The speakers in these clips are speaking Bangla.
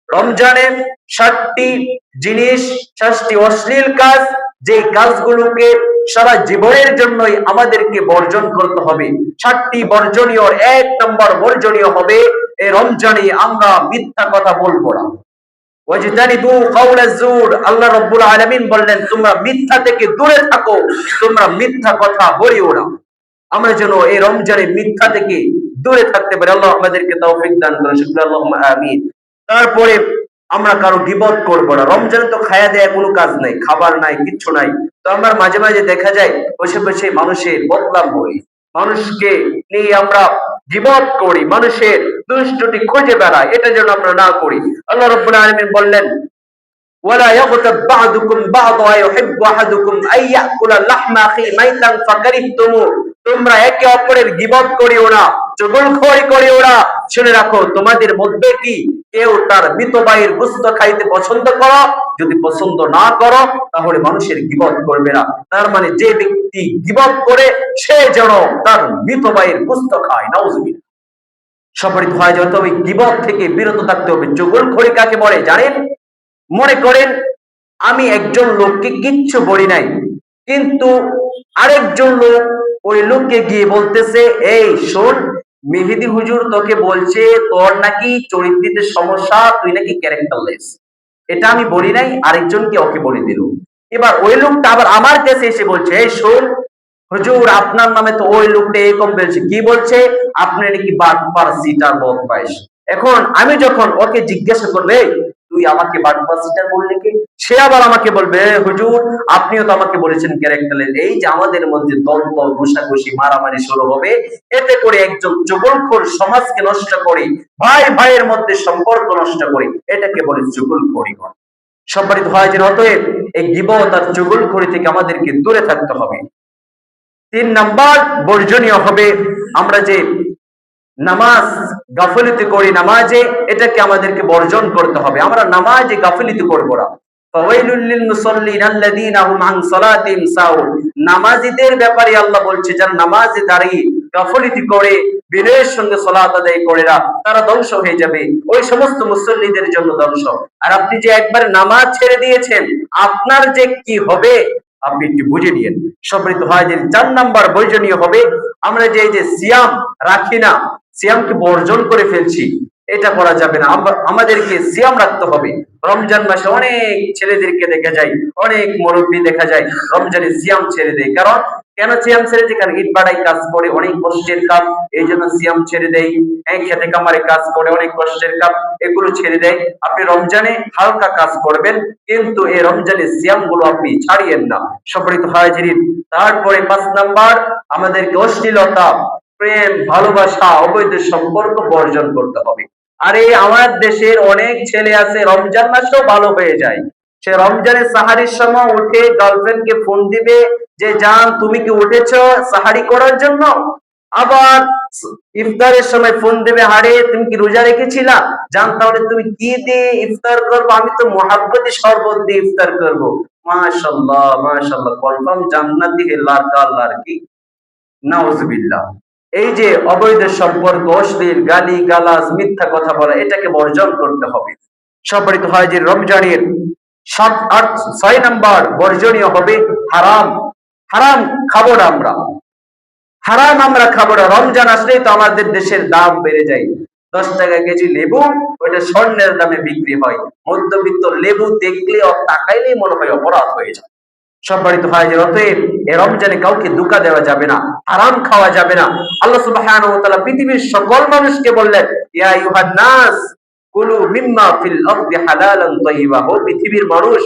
রমজানে 60টি জিনিস, 60টি অশ্লীল কাজ, যে কাজগুলোকে সারা জীবনের জন্যই আমাদেরকে বর্জন করতে হবে। 60টি বর্জনীয়, 1 নম্বর বর্জনীয় হবে এই রমজানে আমরা মিথ্যা কথা বলবো না। ওয়াজতানিবু কাওলাজ জুর, আল্লাহ রাব্বুল আলামিন বললেন তোমরা মিথ্যা থেকে দূরে থাকো, তোমরা মিথ্যা কথা বলিও না। আমরা যেন এই রমজানে মিথ্যা থেকে দূরে থাকতে পারি। আল্লাহ আমাদেরকে তৌফিক দান করেন, শুকর আল্লাহুম্মা আমিন। তারপরে আমরা কারো গীবত করব না। রমজানে তো খায়া দেয়া কোনো কাজ নাই, খাবার নাই, কিচ্ছু নাই। তো আমরা মাঝে মাঝে দেখা যায় বসে বসে মানুষের বদনাম বলি, মানুষকে নিয়ে আমরা গীবত করি, মানুষের দুষ্টটি খুঁজে বেড়াই, এটা যেন আমরা না করি। আল্লাহ রাব্বুল আলামিন বললেন ওয়ালা ইয়াগতাব বা'দুকুম বা'দা ইউহিব্বু আহাদুকুম আন ইয়াকুলা লাহমা আখি মাইতান ফাকারিহতুমু, তোমরা একে অপরের গীবত করিও না, চুগলখড়ি করিও না। শুনে রাখো তোমাদের মধ্যে কি কেউ তার মৃত ভাইয়ের গোশত খাইতে পছন্দ করো? যদি পছন্দ না করো তাহলে মানুষের গীবত করবে না। তার মানে যে ব্যক্তি গীবত করে সে যেন তার মৃত ভাইয়ের গোশত খায়, নাউজুবিল্লাহ। সম্মানিত হয় যত ওই গীবত থেকে বিরত থাকতে হবে। চুগলখড়ি কাকে বলে জানেন? মনে করেন আমি একজন লোককে কিচ্ছু বলি নাই, কিন্তু আরেকজন লোক ওই লোককে গিয়ে বলতেছে, এই শোন, মেহেদি হুজুর তোকে বলছে তোর নাকি চরিত্রের সমস্যা, তুই নাকি ক্যারেক্টারলেস। এটা আমি বলি নাই, আরেকজনকে ওকে বলে দিল। এবার ওই লোকটা আবার আমার কাছে এসে বলছে, এই শোন হুজুর আপনার নামে তো ওই লোকটা এরকম বলছে। কি বলছে? আপনি নাকি বাটপার, সিটার, বদমাইশ। এখন আমি যখন ওকে জিজ্ঞাসা করবে তুই আমাকে বাটপার, সিটার বললি কি, সে আবার আমাকে বলবে হুজুর আপনিও তো আমাকে বলেছেন ক্যারেক্টারলেস। এই যে আমাদের মধ্যে দ্বন্দ্ব, ঘষাঘষি, মারামারি শুরু হবে, এতে করে একজন চুগলখোর সমাজকে নষ্ট করে, ভাই ভাইয়ের মধ্যে সম্পর্ক নষ্ট করে, এটাকে বলে চুগলখড়ি। সম্মানিত হয় যে অতএব এই গীবত আর চুগলখড়ি থেকে আমাদেরকে দূরে থাকতে হবে। 3 নাম্বার বর্জনীয় হবে আমরা যে নামাজ গাফিলতি করি, নামাজে, এটাকে আমাদেরকে বর্জন করতে হবে। আমরা নামাজে গাফিলতি করব না। ফাওয়াইলুল লিল মুসাল্লিন আল্লাযীনা হুম আন সালাতিহিম সাহুন, নামাজীদের ব্যাপারে আল্লাহ বলছে যারা নামাজে দাঁড়িয়ে গাফিলতি করে, বিনয়ের সঙ্গে সালাত আদায় করে না, তারা ধ্বংস হয়ে যাবে। ওই সমস্ত মুসল্লিদের জন্য ধ্বংস। আর আপনি যে একবার নামাজ ছেড়ে দিয়েছেন আপনার যে কি হবে আপনি একটু বুঝে নিয়েন। সম্মানিত হয় যে 4 নাম্বার বর্জনীয় হবে আমরা যে এই যে সিয়াম রাখি না, সিয়ামকে বর্জন করে ফেলছি, এটা করা যাবে না। আমাদেরকে সিয়াম রাখতে হবে। রমজান মাসে অনেক ছেলেদেরকে দেখা যায়, অনেক মুরব্বী দেখা যায় রমজানে সিয়াম ছেড়ে দেয়। কারণ কেন সিয়াম ছেড়ে দেয়? কারণ ইট বাড়াই কাজ করে, অনেক কষ্টের কাজ, এই জন্য সিয়াম ছেড়ে দেয়। খেতে কামারে কাজ করে, অনেক কষ্টের কাজ, এগুলো ছেড়ে দেয়। আপনি রমজানে হালকা কাজ করবেন, কিন্তু এই রমজানে সিয়াম গুলো আপনি ছাড়িয়েন না। সম্মানিত হাজিরিন, তারপরে 5 নাম্বার আমাদেরকে অশ্লীলতা, প্রেম, ভালোবাসা, অবৈধ সম্পর্ক বর্জন করতে হবে। আরে আমার দেশের অনেক ছেলে আছে রমজান মাসেও ভালো হয়ে যায়। সে রমজানের সাহারির সময় উঠে গার্লফ্রেন্ডকে ফোন দিবে যে জান তুমি কি উঠেছো সাহারি করার জন্য, আবার ইফতারের সময় ফোন দেবে, আরে তুমি কি রোজা রেখেছিলা, জান তাহলে তুমি কি দিয়ে ইফতার করবো, আমি তো মুহাব্বতি শরবত দিয়ে ইফতার করবো। মাশাআল্লাহ মাশাআল্লাহ, কনফার্ম জান্নাতি আল্লাহর কি, নাউজুবিল্লাহ। এই যে অবৈধ সম্পর্ক, অশ্লীল গালি গালাজ, মিথ্যা কথা বলা, এটাকে বর্জন করতে হবে। সম্মানিত হয় যে রমজানের 7, 8, 6 নাম্বার বর্জনীয় হবে হারাম। হারাম খাবো না আমরা, হারাম আমরা খাবো না। রমজান আসলেই তো আমাদের দেশের দাম বেড়ে যায়। 10 টাকা কেজি লেবু, ওইটা স্বর্ণের দামে বিক্রি হয়। মধ্যবিত্ত লেবু দেখলে তাকাইলেই মনে হয় অপরাধ হয়ে যায়। সম্মানিত হয় যে অতএব এই রমজানে কাউকে ধোঁকা দেওয়া যাবে না, হারাম খাওয়া যাবে না। আল্লাহ সুবহানাহু ওয়া তাআলা পৃথিবীর সকল মানুষকে বললেন ইয়া আইয়ুহান নাস কুলু মিম্মা ফিল আরদি হালালান তাইয়্যিবা, ও পৃথিবীর মানুষ,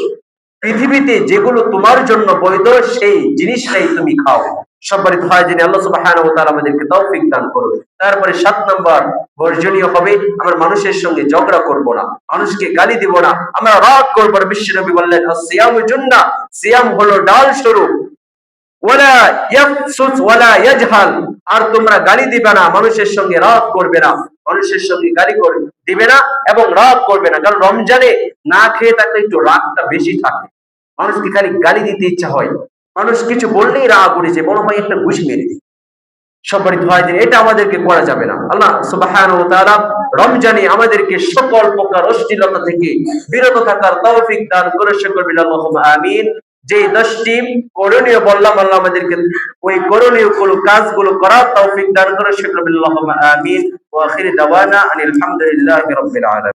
পৃথিবীতে যেগুলো তোমার জন্য বৈধ সেই জিনিসটাই তুমি খাও। সম্মানিত হয় যে আল্লাহ সুবহানাহু ওয়া তাআলা আমাদেরকে তৌফিক দান করুন। তারপরে 7 নম্বর বর্জনীয় হবে আমরা মানুষের সঙ্গে ঝগড়া করব না, মানুষকে গালি দিব না, আমরা রাগ করব না। বিশ্বনবী বললেন আসিয়ামু জুন্নাহ, সিয়াম হলো ডাল স্বরূপ। ওয়ালা ইয়াফসুস ওয়ালা ইয়াজহাল, আর তোমরা গালি দিবে না, মানুষের সঙ্গে রাগ করবে না, মানুষের সঙ্গে গালি দিবে না এবং রাগ করবে না। কারণ রমজানে না খেয়ে থাকলে একটু রাগটা বেশি থাকে, মানুষকে খালি গালি দিতে ইচ্ছা হয়, মানুষ কিছু বললেই রাগ উঠেছে, মনে হয় একটা ঘুষি মেরে দিই। সম্মানিত ভাইদের, এটা আমাদেরকে করা যাবে না। আল্লাহ সুবহানাহু ওয়া তাআলা রমজানে আমাদেরকে সকল প্রকার অশ্লীলতা থেকে বিরত থাকার তৌফিক দান করে সকল বলি আল্লাহুম্মা আমিন। যে 10টি করণীয় বললাম, আল্লাহ আমাদেরকে ওই করণীয় কাজগুলো করার তৌফিক দান করে সকল বলি আল্লাহুম্মা আমিন। ওয়া আখির দাওয়ানা আনিল হামদুলিল্লাহি রাব্বিল আলামিন।